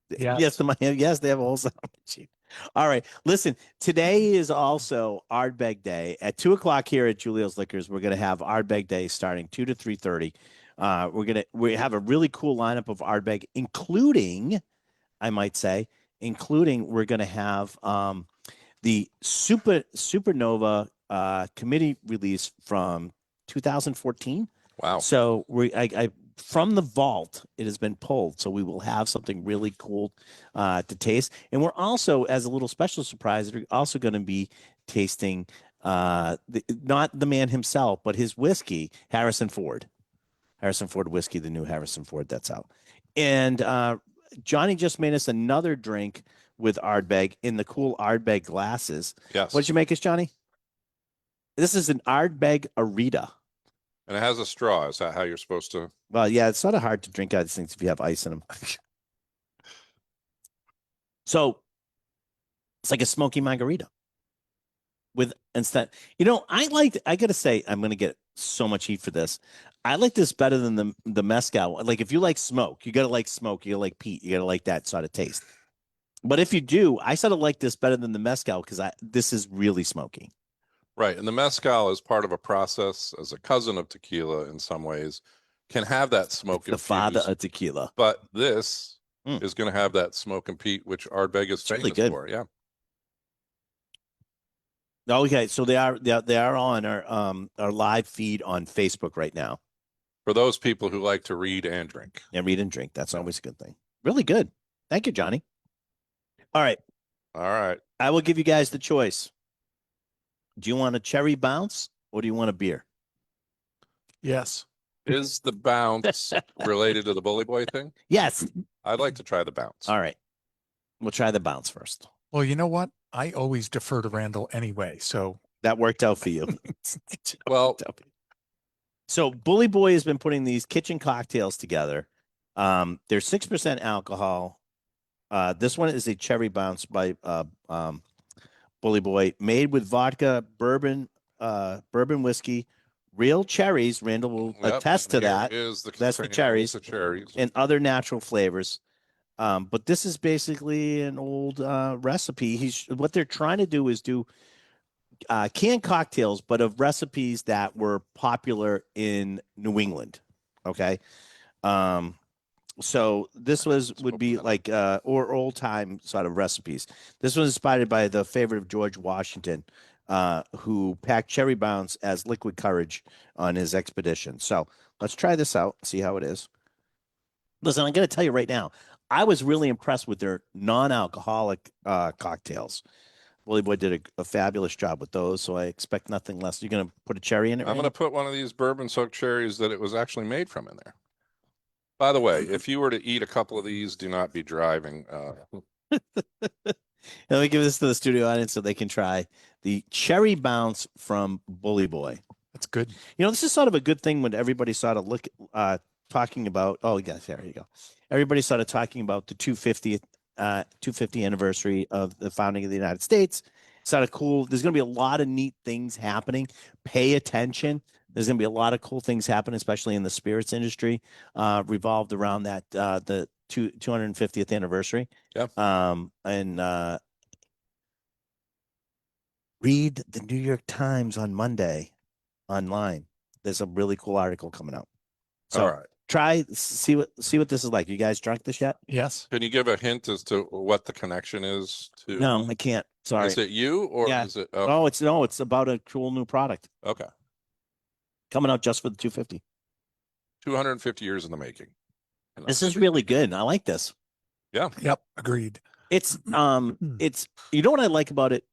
Yes. Yes, yes, they have a whole sound machine. All right. Listen, today is also Ardbeg Day. At 2:00 here at Julio's Liquors, we're gonna have Ardbeg Day starting 2 to 3:30. We have a really cool lineup of Ardbeg, including, I might say, we're gonna have the Supernova committee release from 2014. Wow. So I from the vault, it has been pulled. So we will have something really cool to taste. And we're also, as a little special surprise, we're also going to be tasting not the man himself, but his whiskey, Harrison Ford. Harrison Ford whiskey, the new Harrison Ford that's out. And Johnny just made us another drink with Ardbeg in the cool Ardbeg glasses. Yes. What did you make us, Johnny? This is an Ardbeg Arita. And it has a straw. Is that how you're supposed to? Well, yeah, it's sort of hard to drink out of these things if you have ice in them. So it's like a smoky margarita. with instead. I gotta say, I'm gonna get so much heat for this. I like this better than the mezcal. Like if you like smoke, you gotta like smoke. You gotta like peat. You gotta like that sort of taste. But if you do, I sort of like this better than the mezcal because this is really smoky. Right. And the mezcal is part of a process as a cousin of tequila in some ways, can have that smoke The father infused, of tequila. but this Mm. is going to have that smoke and peat, which Ardbeg is It's really famous good. for. Yeah. Okay, so they are on our live feed on Facebook right now. For those people who like to read and drink. And read and drink. That's always a good thing. Really good. Thank you, Johnny. All right. All right. I will give you guys the choice. Do you want a cherry bounce or do you want a beer? Yes. Is the bounce related to the Bully Boy thing? Yes. I'd like to try the bounce. All right. We'll try the bounce first. Well, you know what? I always defer to Randall anyway. So That worked out for you. Well, So Bully Boy has been putting these kitchen cocktails together. They're 6% alcohol. This one is a cherry bounce by Bully Boy, made with vodka, bourbon whiskey, real cherries. Randall will yep, attest to and here that, is the That's the container with cherries. The cherries. and other natural flavors. But this is basically an old recipe. What they're trying to do is do canned cocktails, but of recipes that were popular in New England. Okay. So this would be like or old time sort of recipes. This was inspired by the favorite of George Washington, who packed cherry bounce as liquid courage on his expedition. So let's try this out, see how it is. Listen, I'm going to tell you right now, I was really impressed with their non-alcoholic cocktails. Bully Boy did a fabulous job with those, so I expect nothing less. You're going to put a cherry in it? I'm going to put one of these bourbon soaked cherries that it was actually made from in there. By the way, if you were to eat a couple of these, do not be driving. Let me give this to the studio audience so they can try the cherry bounce from Bully Boy. that's good. This is sort of a good thing when everybody sort of talking about. Oh, yes, there you go. Everybody started talking about the 250th anniversary of the founding of the United States. It's sort of cool. There's going to be a lot of neat things happening. Pay attention. There's going to be a lot of cool things happening, especially in the spirits industry, revolved around that the 250th anniversary. Yeah. And read the New York Times on Monday online. There's a really cool article coming out. So All right. see what this is like. You guys drunk this yet? Yes. Can you give a hint as to what the connection is to? No, I can't. Sorry. Is it you or Yeah. is it? Oh, it's about a cool new product Okay. coming out just for the 250. 250 years in the making. This is really good. I like this. Yeah. Yep. Agreed. It's you know what I like about it?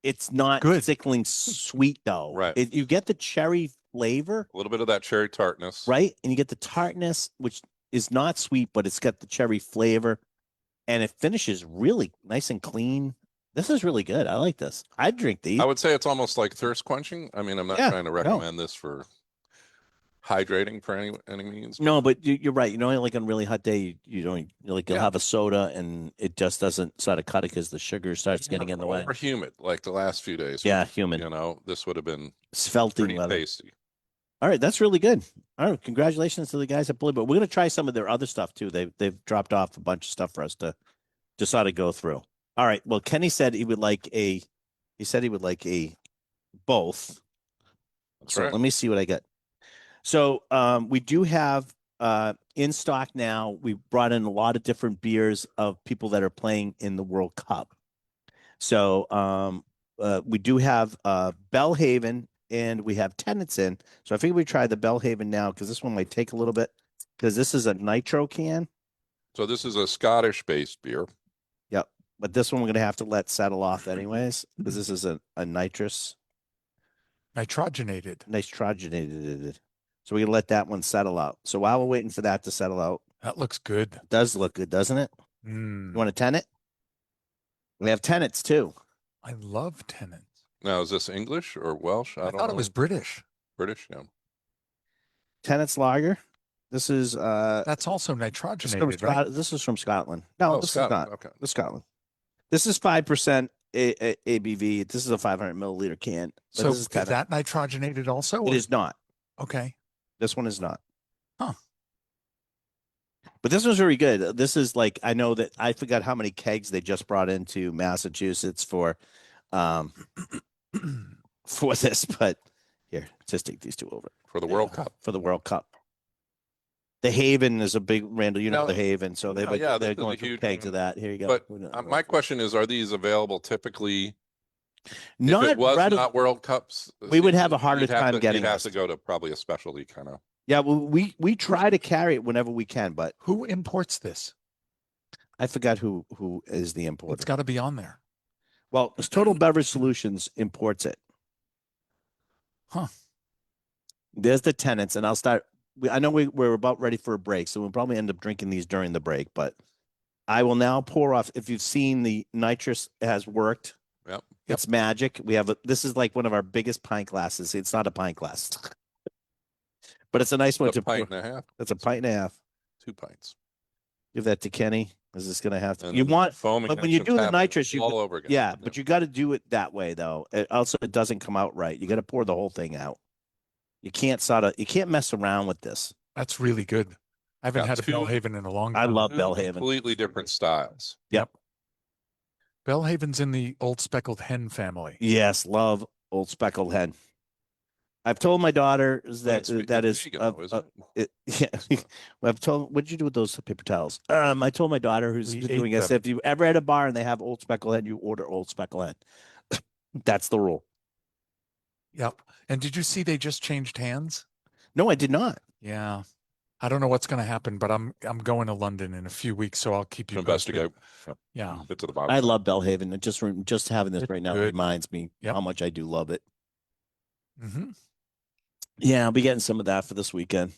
It's not Good. sickling sweet though. Right. You get the cherry flavor, A little bit of that cherry tartness. right? And you get the tartness, which is not sweet, but it's got the cherry flavor, and it finishes really nice and clean. This is really good. I like this. I'd drink these. I would say it's almost like thirst quenching. I mean, I'm not Yeah, trying to recommend this for hydrating for any means. No, but you're right. Like on a really hot day, you don't you'll Yeah. have a soda and it just doesn't sort of cut it because the sugar starts getting in the way. Or humid, like the last few days. Yeah, human. This would have been Svelting pretty weather. tasty. All right, that's really good. All right, congratulations to the guys at Bully Boy. We're gonna try some of their other stuff too. They've dropped off a bunch of stuff for us to sort of go through. All right. Well, Kenny said he would like a both. That's So right. let me see what I got. So we do have in stock now. We brought in a lot of different beers of people that are playing in the World Cup. So we do have Bellhaven and we have Tenants in. So I figured we try the Bellhaven now because this one might take a little bit because this is a nitro can. So this is a Scottish-based beer. Yep. But this one we're gonna have to let settle off anyways because this is a nitrogenated. So we're gonna let that one settle out. So while we're waiting for that to settle out, That looks good. it does look good, doesn't it? Mm, You want a tenant? We have tenants too. I love tenants. Now, is this English or Welsh? I don't thought know. it was British. British. Yeah. Tenants lager. This is That's also nitrogenated, right? This is from Scotland. No, Oh, this Scotland. is not. Okay. This is Scotland. This is 5%. ABV. This is a 500 milliliter can. But So this is is 10. that nitrogenated also? It or- is not. Okay. This one is not. Huh. But this was very good. This is like, I know that I forgot how many kegs they just brought into Massachusetts for this, but here, just take these two over For the World Cup. for the World Cup. The Haven is a big, Randall, you know No, the Haven, so no, yeah, they're this is a going through huge kegs one. of that. Here you go. But Who knows? my question is, are these available typically? If not it was right. not World Cups, We would have a you'd harder time getting You'd have this. to go to probably a specialty kind of. Yeah, well, we try to carry it whenever we can, but Who imports this? I forgot who is the importer. It's got to be on there. Well, it's Total Beverage Solutions imports it. Huh. There's the tenants, and I'll start. I know we're about ready for a break, so we'll probably end up drinking these during the break. But I will now pour off. If you've seen the nitrous has worked, Yep. it's magic. We have this is like one of our biggest pint glasses. It's not a pint glass, but it's a nice one A to pint pour. and a half, That's a pint and a half. 2 pints. Give that to Kenny. Is this gonna have to? And You then want foaming but when you action do the happening nitrous, you all over again. yeah, but you got to do it that way though. It doesn't come out right. You got to pour the whole thing out. You can't mess around with this. That's really good. I haven't Yeah, had a two- Bellhaven in a long I time. love Two Bellhaven. completely different styles. Bellhaven's in the old speckled hen family. Yes, love Old Speckled Hen. I've told my daughter that It's that is vegan, though, isn't it? yeah. Well, I've told. What did you do with those paper towels? I told my daughter who's We been ate doing this. them. If you ever at a bar and they have Old Speckled Hen, you order Old Speckled Hen. That's the rule. Yep. And did you see they just changed hands? No, I did not. Yeah. I don't know what's going to happen, but I'm going to London in a few weeks, so I'll keep you To posted. investigate. Yeah. Get to the bottom. I love Bellhaven. It just having this It's right now good. reminds me Yep. how much I do love it. Hmm. Yeah, I'll be getting some of that for this weekend.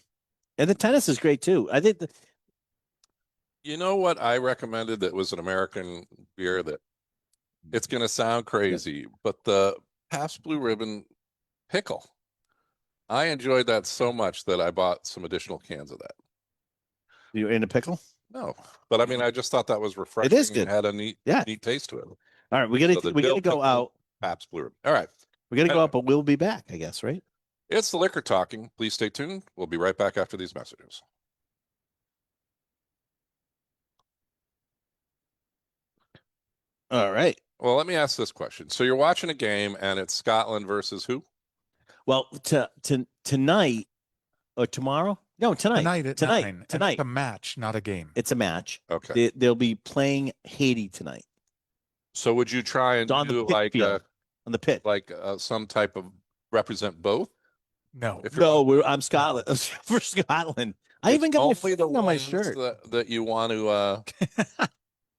And the tennis is great too. I think You know what I recommended that was an American beer that it's going to sound crazy, but the Pabst Blue Ribbon pickle. I enjoyed that so much that I bought some additional cans of that. you're in a pickle. No, but I mean, I just thought that was refreshing. is good. And had a neat taste to it. All right, we So gotta the we dill gotta go pickle- out. Pabst Blue Ribbon. All right. We gotta go Anyway. out, but we'll be back, I guess, right? It's the liquor talking. Please stay tuned. We'll be right back after these messages. All right. Well, let me ask this question. So you're watching a game and it's Scotland versus who? Well, tonight or tomorrow? No, tonight. Tonight at Tonight. 9. and Tonight. It's a match, not a game. It's a match. Okay. They'll be playing Haiti tonight So would you try and It's on the do pit like field. on the pit. some type of represent both? No. If you're No, I'm Scotland for Scotland. I even got my only the thing on my ones shirt. that you want to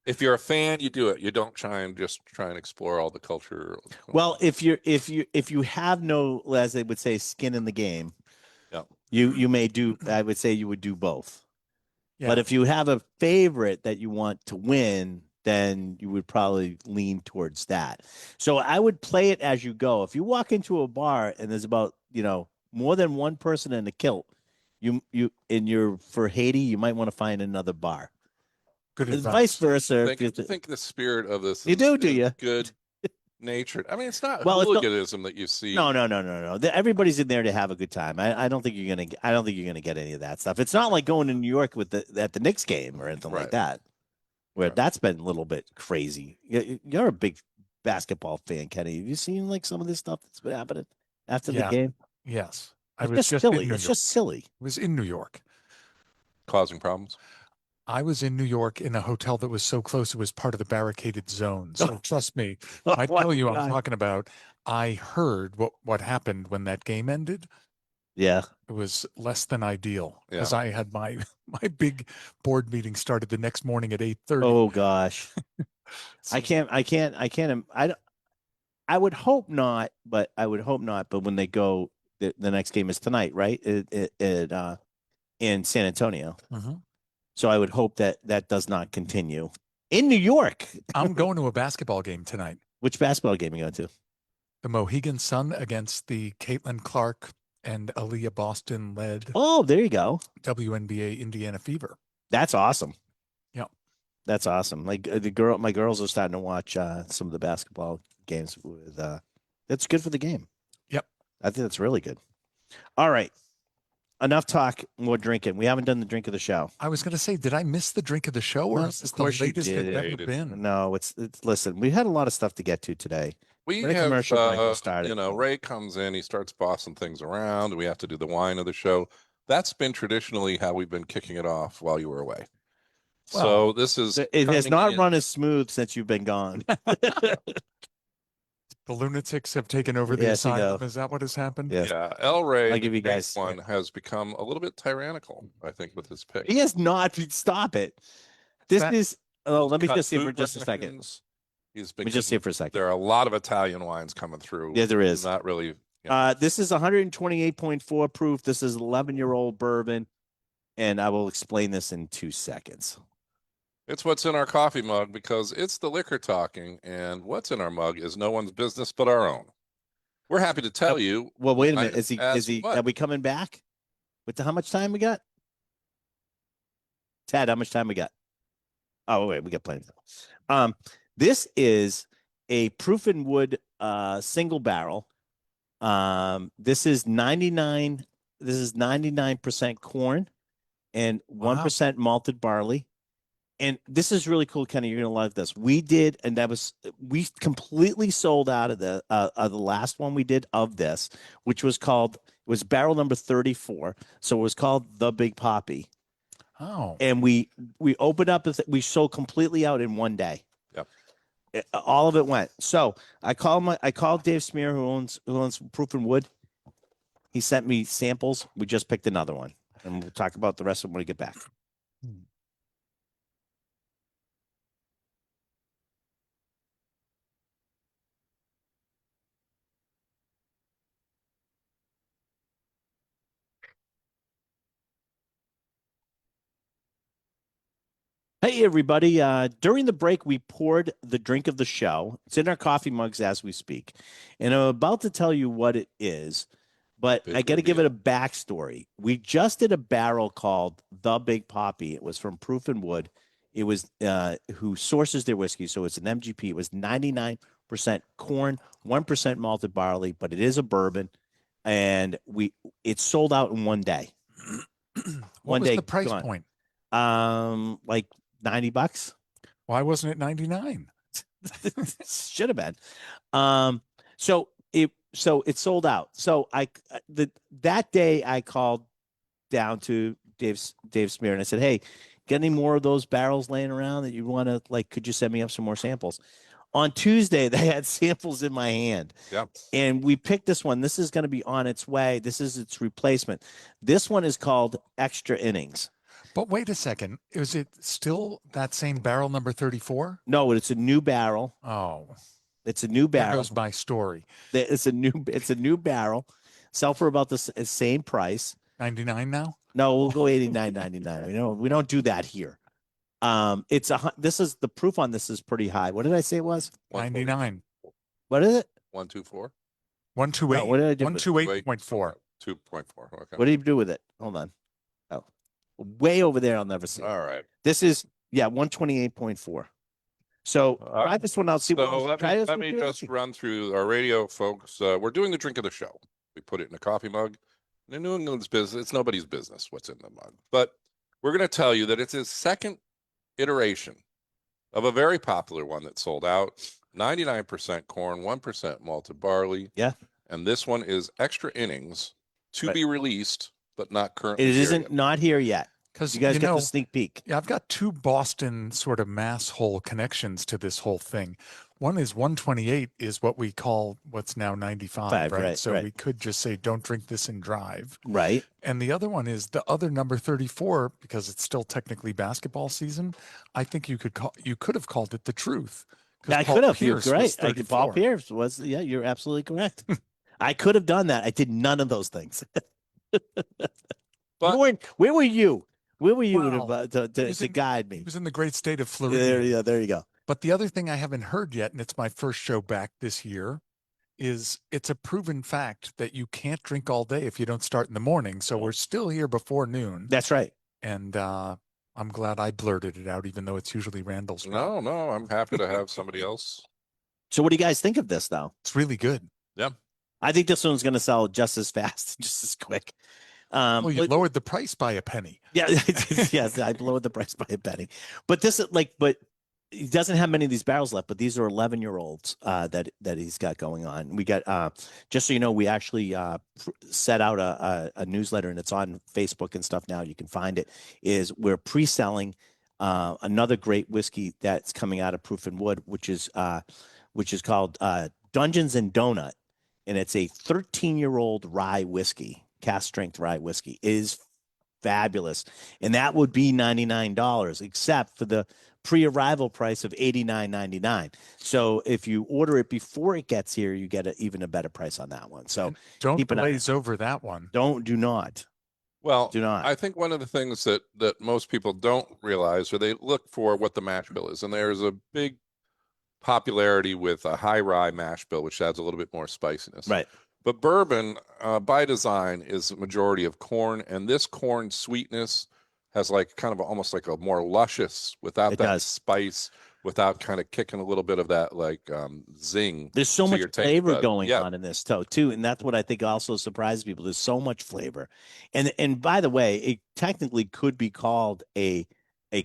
if you're a fan, you do it. You don't try and explore all the culture. Well, if you have no, as they would say, skin in the game, Yeah. you may do. I would say you would do both. Yeah. But if you have a favorite that you want to win, then you would probably lean towards that. So I would play it as you go. If you walk into a bar and there's about more than one person in a kilt, you're for Haiti, you might want to find another bar. Good And advice. vice versa. think, if you- think the spirit of this You do is you? good natured. I mean, it's not Well, it's not- hooliganism that you see. No. Everybody's in there to have a good time. I don't think you're gonna get any of that stuff. It's not like going to New York at the Knicks game or anything like Right. that, where Right. that's been a little bit crazy. You're a big basketball fan, Kenny. Have you seen like some of this stuff that's been happening after the Yeah. game? Yes. I It's was just just silly. in New It's York. just silly. I was in New York. Causing problems. I was in New York in a hotel that was so close it was part of the barricaded zone. So trust me, I Oh my tell you, I'm God. talking about. I heard what happened when that game ended. Yeah. It was less than ideal because Yeah. I had my big board meeting started the next morning at 8:30. Oh gosh. I would hope not, but But when they go, the next game is tonight, right? In San Antonio. Mhm. So I would hope that does not continue in New York. I'm going to a basketball game tonight. Which basketball game are you going to? The Mohegan Sun against the Caitlin Clark and Aaliyah Boston led Oh, there you go. WNBA Indiana Fever. That's awesome. Yep. That's awesome. Like my girls are starting to watch some of the basketball games with. That's good for the game. Yep. I think that's really good. All right, enough talk. More drinking. We haven't done the drink of the show. I was going to say, did I miss the drink of the show, or No, is this of the course you latest did. it's ever Hated. been? No, it's listen. We had a lot of stuff to get to today. We We're in a have, commercial break, we'll start it. you know, Ray comes in, he starts bossing things around. We have to do the wine of the show. That's been traditionally how we've been kicking it off while you were away. So this is It has coming not in- run as smooth since you've been gone. The lunatics have taken over the Yes, you asylum. go. Is that what has happened? Yes. Yeah, El Ray, I'll the give you pink guys- one has become a little bit tyrannical, I think, with his pick. He has not. Stop it. This That- is. Oh, let me Cut just see for food just a second. rations. He's Let been me just see getting- for a second. There are a lot of Italian wines coming through. Yeah, there is. Not really. You know, This is 128.4 proof. This is 11-year-old bourbon, and I will explain this in 2 seconds. it's what's in our coffee mug because it's the liquor talking, and what's in our mug is no one's business but our own. We're happy to tell you. Well, wait a I minute. Is he? asked Is he? what? Are we coming back? How much time we got? Ted, how much time we got? Oh, wait, we got plenty. This is a proof and wood single barrel. This is 99. This is 99% corn and 1% malted barley. And this is really cool, Kenny. You're gonna love this. We did, and we completely sold out of the last one we did of this, which was barrel number 34. So it was called the Big Poppy. Oh, And we opened up, we sold completely out in one day. Yep. All of it went. So I called Dave Smear, who owns Proof and Wood. He sent me samples. We just picked another one, and we'll talk about the rest of them when we get back. Hey, everybody. During the break, we poured the drink of the show. It's in our coffee mugs as we speak. And I'm about to tell you what it is, but Big I got to give it a reveal. backstory. We just did a barrel called The Big Poppy. It was from Proof and Wood. It was who sources their whiskey. So it's an MGP. It was 99% corn, 1% malted barley, but it is a bourbon. And it sold out in one day. what One was day the price gone. point? Like $90. Why wasn't it 99? Should have been. So it sold out. So that day I called down to Dave Smear and I said, "Hey, get any more of those barrels laying around that you want to could you send me up some more samples?" On Tuesday, they had samples in my hand. Yeah. And we picked this one. This is going to be on its way. This is its replacement. This one is called Extra Innings. But wait a second. Is it still that same barrel number 34? No, it's a new barrel. Oh, It's a new there barrel. goes my story. It's a new barrel. Sell for about the same price. 99 now? No, we'll go 89.99. We don't do that here. This is the proof on this is pretty high. What did I say it was? 99. What is it? 124. 128. No, what did I do? 128.4. 2.4. Okay. What did you do with it? Hold on. Oh, way over there. I'll never see. All right. This is 128.4. So try this one out. See what So else- let try me, this let one, me see what just else- run through our radio folks. We're doing the drink of the show. We put it in a coffee mug. In New England's business, it's nobody's business what's in the mug. But we're going to tell you that it's his second iteration of a very popular one that sold out. 99% corn, 1% malted barley. Yeah. And this one is Extra Innings to Right. be released, but not currently. It here isn't yet. not here yet. Because You guys get the sneak peek. yeah, I've got two Boston sort of mass hole connections to this whole thing. One is 128 is what we call what's now 95, Five, right? right, So right. we could just say, don't drink this and drive. Right. And the other one is the other number 34, because it's still technically basketball season. I think you could have called it the truth. 'cause I Paul could have. You're Pierce was right. Paul 34. Pierce was. Yeah, you're absolutely correct. I could have done that. I did none of those things. But- Where were you? Where were you Wow. to was to in- guide He me? was in the great state of There, Florida. there you go. But the other thing I haven't heard yet, and it's my first show back this year, is it's a proven fact that you can't drink all day if you don't start in the morning. So we're still here before noon. That's right. And I'm glad I blurted it out, even though it's usually Randall's. job. No, I'm happy to have somebody else. So what do you guys think of this though? It's really good. I think this one's going to sell just as fast, just as quick. Well, you but- lowered the price by a penny. yeah, yes, I lowered the price by a penny. But this but he doesn't have many of these barrels left. But these are 11-year-olds that he's got going on. We got just so you know, we actually set out a newsletter, and it's on Facebook and stuff now. You can find it. Is we're pre-selling another great whiskey that's coming out of Proof and Wood, which is called Dungeons and Donut, and it's a 13-year-old rye whiskey, cast strength rye whiskey. It is fabulous, and that would be $99, except for the pre-arrival price of $89.99. So if you order it before it gets here, you get even a better price on that one. So Don't keep an eye- glaze over that one. do not Well, do not. I think one of the things that most people don't realize, or they look for what the mash bill is, and there's a big popularity with a high rye mash bill, which adds a little bit more spiciness. Right. But bourbon, by design, is a majority of corn, and this corn sweetness has like kind of almost like a more luscious, without It that does. spice, without kind of kicking a little bit of that like zing. There's so to much your taste flavor bud. going Yeah. on in this too, and that's what I think also surprises people. There's so much flavor, and by the way, it technically could be called a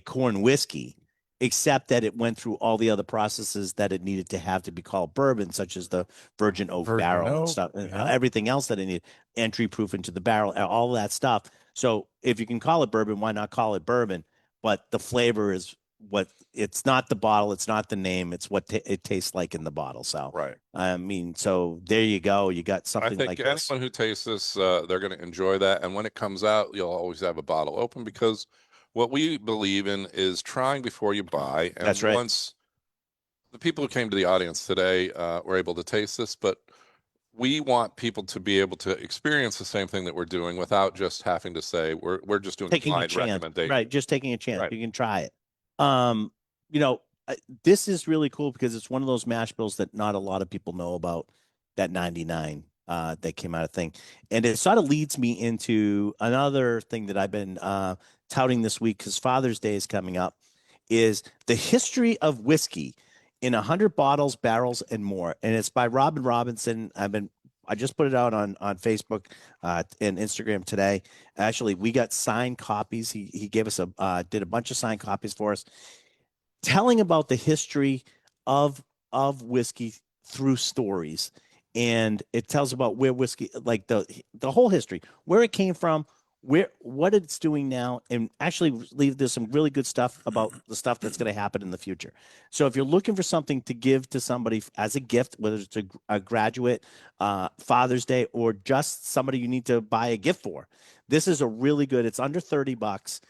corn whiskey, except that it went through all the other processes that it needed to have to be called bourbon, such as the virgin oak Virgin barrel and oak, stuff, and yeah. everything else that it needed, entry proof into the barrel, all that stuff. So if you can call it bourbon, why not call it bourbon? But the flavor is what it's not the bottle, it's not the name, it's what it tastes like in the bottle. So Right. I mean, so there you go. You got I something think like anyone this. who tastes this, they're going to enjoy that. And when it comes out, you'll always have a bottle open, because what we believe in is trying before you buy. And That's right. once the people who came to the audience today were able to taste this, but we want people to be able to experience the same thing that we're doing without just having to say we're just doing Taking a blind chance, recommendation. right? Just taking a chance. Right. You can try it. You know, this is really cool because it's one of those mash bills that not a lot of people know about. That 99 that came out of thing, and it sort of leads me into another thing that I've been touting this week because Father's Day is coming up. Is the history of whiskey in 100 bottles, barrels, and more, and it's by Robin Robinson. I just put it out on Facebook and Instagram today. Actually, we got signed copies. He gave us did a bunch of signed copies for us, telling about the history of whiskey through stories, and it tells about where whiskey, like the whole history, where it came from, what it's doing now, and actually there's some really good stuff about the stuff that's going to happen in the future. So if you're looking for something to give to somebody as a gift, whether it's a graduate, Father's Day, or just somebody you need to buy a gift for, this is a really good. It's under $30.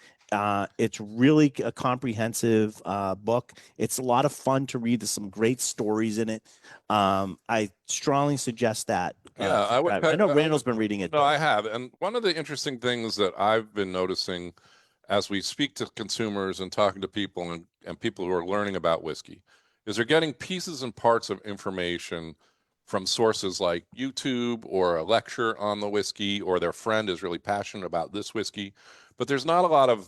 It's really a comprehensive book. It's a lot of fun to read. There's some great stories in it. I strongly suggest that. Yeah, I would I know I Randall's been reading it. No, I have. And one of the interesting things that I've been noticing as we speak to consumers and talking to people and people who are learning about whiskey is they're getting pieces and parts of information from sources like YouTube or a lecture on the whiskey, or their friend is really passionate about this whiskey. But there's not a lot of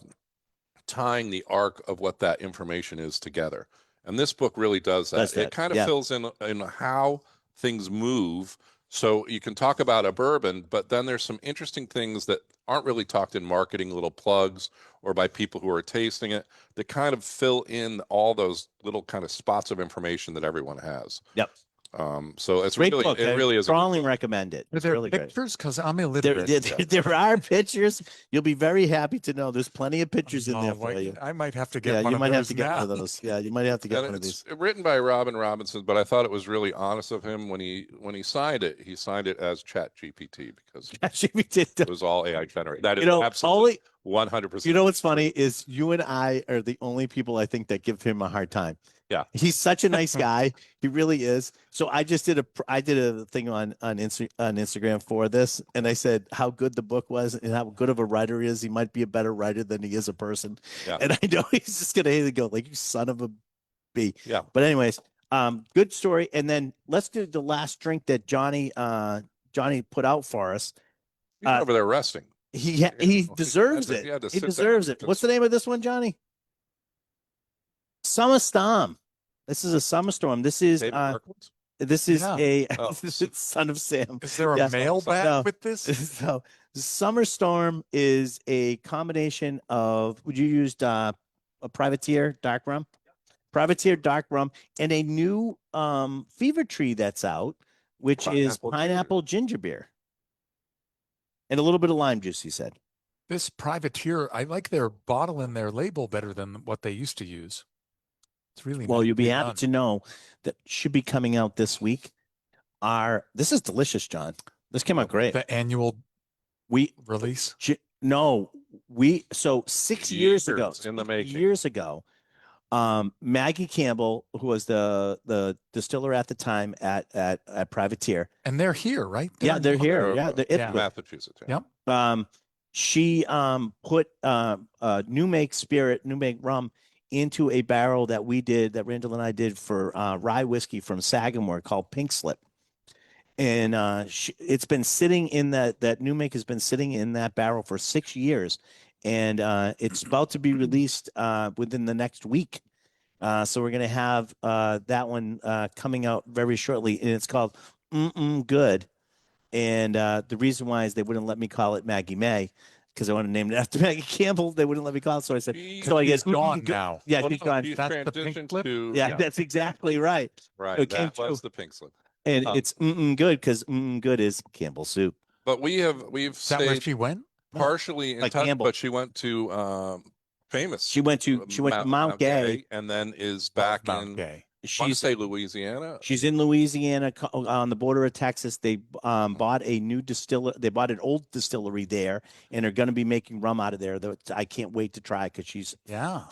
tying the arc of what that information is together. And this book really does that. Does that, It kind of yeah. fills in how things move. So you can talk about a bourbon, but then there's some interesting things that aren't really talked in marketing, little plugs, or by people who are tasting it, that kind of fill in all those little kind of spots of information that everyone has. Yep. So it's Great really, book. it I really is. strongly recommend it. Are It's there really great. pictures? Because I'm There, illiterate. there are pictures. You'll be very happy to know there's plenty of pictures in Oh, there for wait, you. I might have to get Yeah, one you of might have those to get now. one of those. Yeah, you might have to get And one of it's these. written by Robin Robinson, but I thought it was really honest of him when he signed it. He signed it as Chat GPT because Actually, we did. it was all AI generated. That is You know, absolutely 100%. You know what's funny is you and I are the only people I think that give him a hard time. Yeah. He's such a nice guy. He really is. So I just did a thing on Instagram for this, and I said how good the book was and how good of a writer he is. He might be a better writer than he is a person. Yeah. And I know he's just gonna hate it, go like, you son of a b. Yeah. But anyways, good story. And then let's do the last drink that Johnny put out for us. He's over there resting. he know, deserves he it. had to He sit there deserves it. and What's the name of this one, Johnny? Summer Storm. This is a summer storm. This is David Berkowitz? this is Yeah. a Oh. Son of Sam. Is there a Yes. mail so- back no. with this? So Summer Storm is a combination of, would you use a Privateer dark rum? Privateer dark rum and a new Fever Tree that's out, which is Pineapple ginger. pineapple ginger beer. And a little bit of lime juice, he said. This Privateer, I like their bottle and their label better than what they used to use. It's really Well, you'll be nicely happy done. to know that should be coming out this week. This is delicious, John. This came out great. The annual We release. no, so 6 years ago, Years in the making. years ago, Maggie Campbell, who was the distiller at the time at Privateer. And they're here, right? Yeah, they're here. They're, Yeah, they're yeah. Ipswich. Massachusetts. Yeah. Yep. She put new make spirit, new make rum into a barrel that Randall and I did for rye whiskey from Sagamore called Pink Slip. And it's been sitting in that new make has been sitting in that barrel for 6 years, and it's about to be released within the next week. So we're gonna have that one coming out very shortly, and it's called Good. And the reason why is they wouldn't let me call it Maggie May because I want to name it after Maggie Campbell. They wouldn't let me call it, so I said, so I guess She's gone now. Yeah, Well, she's no, gone. she's That's the pink transitioned slip? to Yeah, that's exactly right. right. it came That was true. the pink slip. And Um, it's good because good is Campbell soup. But we've Is that where stayed she went? partially in Like touch, Campbell. but she went to famous. She went to Mount Gay. and then is back Mount in Gay. I want to She's say Louisiana. she's in Louisiana on the border of Texas. They bought a new distiller. They bought an old distillery there, and are going to be making rum out of there. I can't wait to try because she's Yeah.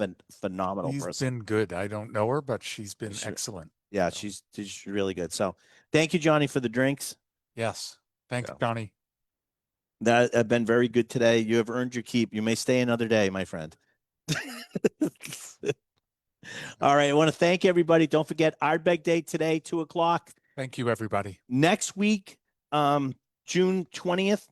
phenomenal She's person. been good. I don't know her, but she's been Sure. excellent. Yeah, she's really good. So thank you, Johnny, for the drinks. Yes. Thanks, Yeah. Johnny. That have been very good today. You have earned your keep. You may stay another day, my friend. All right. I want to thank everybody. Don't forget Ardbeg Day today, 2:00. Thank you, everybody. Next week, June 20th,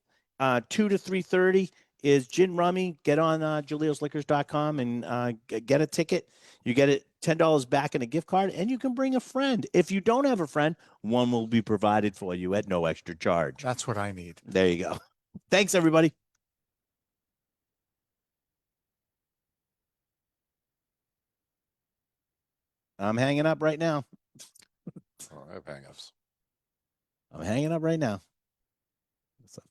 2 to 3:30 is Gin Rummy. Get on juliosliquors.com and get a ticket. You get it $10 back in a gift card, and you can bring a friend. If you don't have a friend, one will be provided for you at no extra charge. That's what I need. There you go. Thanks, everybody. I'm hanging up right now. Oh, I have hangups. I'm hanging up right now. What's up?